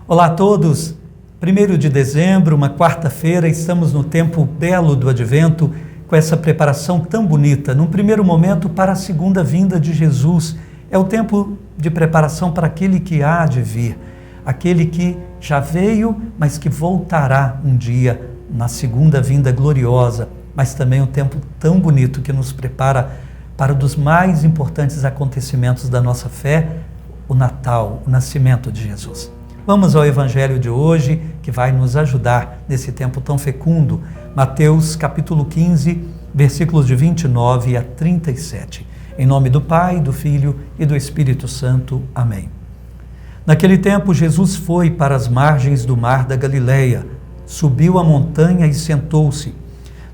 Olá a todos! 1º de dezembro, uma quarta-feira, estamos no tempo belo do Advento, com essa preparação tão bonita. Num primeiro momento, para a segunda vinda de Jesus. É o tempo de preparação para aquele que há de vir, aquele que já veio, mas que voltará um dia na segunda vinda gloriosa. Mas também um tempo tão bonito que nos prepara para um dos mais importantes acontecimentos da nossa fé, o Natal, o nascimento de Jesus. Vamos ao Evangelho de hoje, que vai nos ajudar nesse tempo tão fecundo. Mateus capítulo 15, versículos de 29 a 37. Em nome do Pai, do Filho e do Espírito Santo. Amém. Naquele tempo, Jesus foi para as margens do mar da Galileia, subiu a montanha e sentou-se.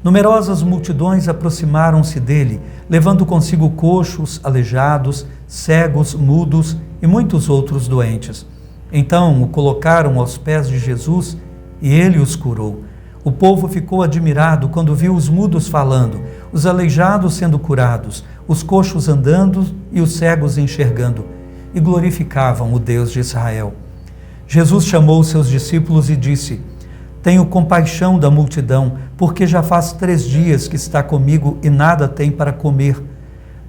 Numerosas multidões aproximaram-se dele, levando consigo coxos, aleijados, cegos, mudos e muitos outros doentes. Então o colocaram aos pés de Jesus e ele os curou. O povo ficou admirado quando viu os mudos falando, os aleijados sendo curados, os coxos andando e os cegos enxergando, e glorificavam o Deus de Israel. Jesus chamou seus discípulos e disse: Tenho compaixão da multidão, porque já faz 3 dias que está comigo e nada tem para comer.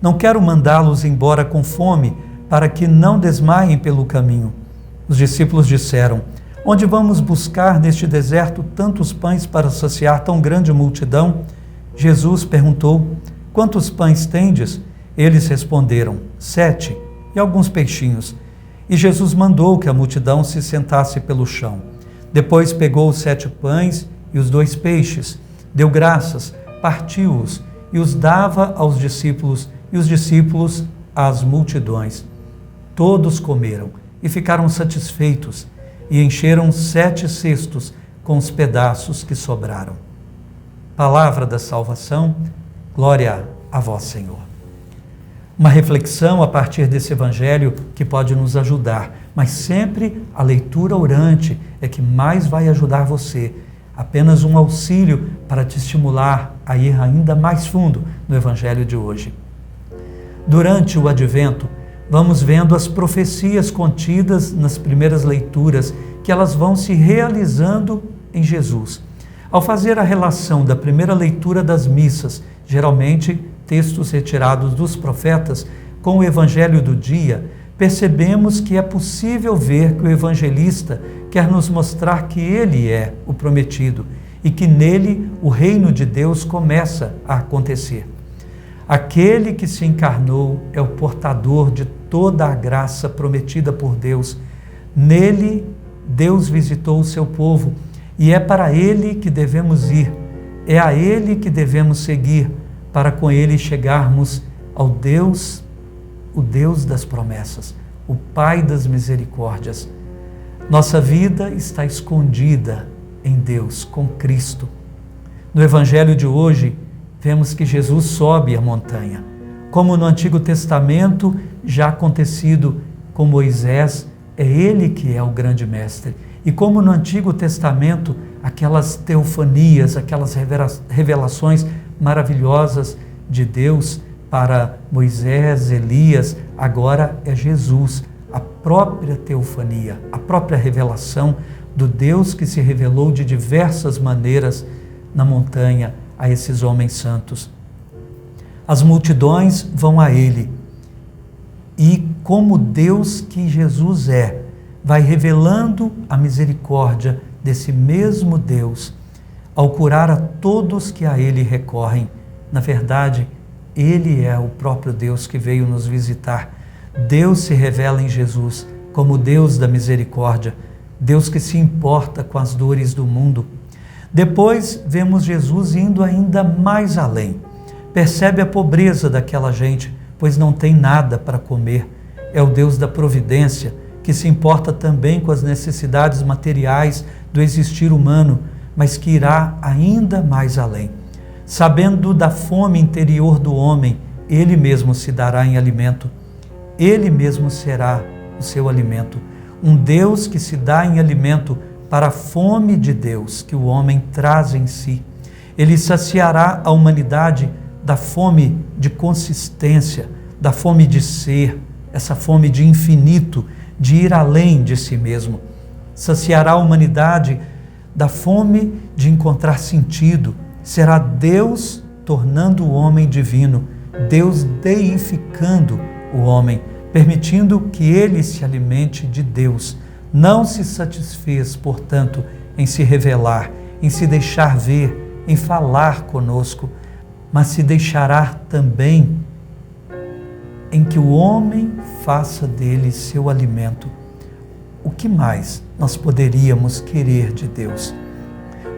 Não quero mandá-los embora com fome, para que não desmaiem pelo caminho. Os discípulos disseram: Onde vamos buscar neste deserto tantos pães para saciar tão grande multidão? Jesus perguntou: Quantos pães tendes? Eles responderam: 7, e alguns peixinhos. E Jesus mandou que a multidão se sentasse pelo chão. Depois pegou os 7 pães e os 2 peixes, deu graças, partiu-os e os dava aos discípulos, e os discípulos às multidões. Todos comeram e ficaram satisfeitos, e encheram 7 cestos com os pedaços que sobraram. Palavra da salvação, glória a vós, Senhor. Uma reflexão a partir desse evangelho que pode nos ajudar, mas sempre a leitura orante é que mais vai ajudar você. Apenas um auxílio para te estimular a ir ainda mais fundo no evangelho de hoje. Durante o Advento, vamos vendo as profecias contidas nas primeiras leituras, que elas vão se realizando em Jesus. Ao fazer a relação da primeira leitura das missas, geralmente textos retirados dos profetas, com o evangelho do dia, percebemos que é possível ver que o evangelista quer nos mostrar que ele é o prometido e que nele o reino de Deus começa a acontecer. Aquele que se encarnou é o portador de toda a graça prometida por Deus. Nele, Deus visitou o seu povo e é para ele que devemos ir. É a ele que devemos seguir para com ele chegarmos ao Deus, o Deus das promessas, o Pai das misericórdias. Nossa vida está escondida em Deus, com Cristo. No Evangelho de hoje, vemos que Jesus sobe a montanha. Como no Antigo Testamento já acontecido com Moisés, é ele que é o grande mestre. E como no Antigo Testamento, aquelas teofanias, aquelas revelações maravilhosas de Deus para Moisés, Elias, agora é Jesus, a própria teofania, a própria revelação do Deus que se revelou de diversas maneiras na montanha a esses homens santos. As multidões vão a ele e, como Deus que Jesus é, vai revelando a misericórdia desse mesmo Deus ao curar a todos que a ele recorrem. Na verdade, ele é o próprio Deus que veio nos visitar. Deus se revela em Jesus como Deus da misericórdia, Deus que se importa com as dores do mundo. Depois vemos Jesus indo ainda mais além. Percebe a pobreza daquela gente, pois não tem nada para comer. É o Deus da providência, que se importa também com as necessidades materiais do existir humano, mas que irá ainda mais além. Sabendo da fome interior do homem, ele mesmo se dará em alimento. Ele mesmo será o seu alimento. Um Deus que se dá em alimento para a fome de Deus que o homem traz em si. Ele saciará a humanidade da fome de consistência, da fome de ser, essa fome de infinito, de ir além de si mesmo. saciará a humanidade da fome de encontrar sentido. Será Deus tornando o homem divino, Deus deificando o homem, permitindo que ele se alimente de Deus. Não se satisfez, portanto, em se revelar, em se deixar ver, em falar conosco, mas se deixará também em que o homem faça dele seu alimento. O que mais nós poderíamos querer de Deus?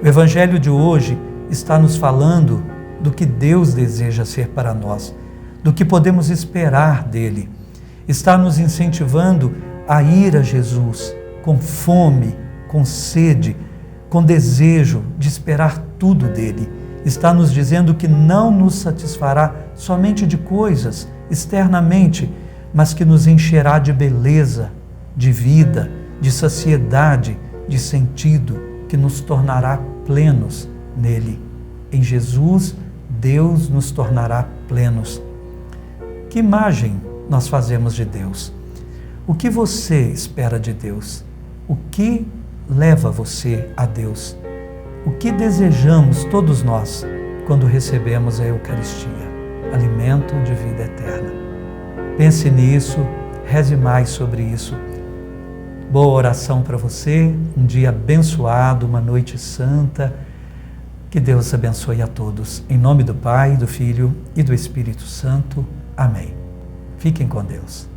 O Evangelho de hoje está nos falando do que Deus deseja ser para nós, do que podemos esperar dele. Está nos incentivando a ir a Jesus com fome, com sede, com desejo de esperar tudo dele. Está nos dizendo que não nos satisfará somente de coisas externamente, mas que nos encherá de beleza, de vida, de saciedade, de sentido, que nos tornará plenos nele. Em Jesus, Deus nos tornará plenos. Que imagem nós fazemos de Deus? O que você espera de Deus? O que leva você a Deus? O que desejamos todos nós quando recebemos a Eucaristia? Alimento de vida eterna. Pense nisso, reze mais sobre isso. Boa oração para você, um dia abençoado, uma noite santa. Que Deus abençoe a todos. Em nome do Pai, do Filho e do Espírito Santo. Amém. Fiquem com Deus.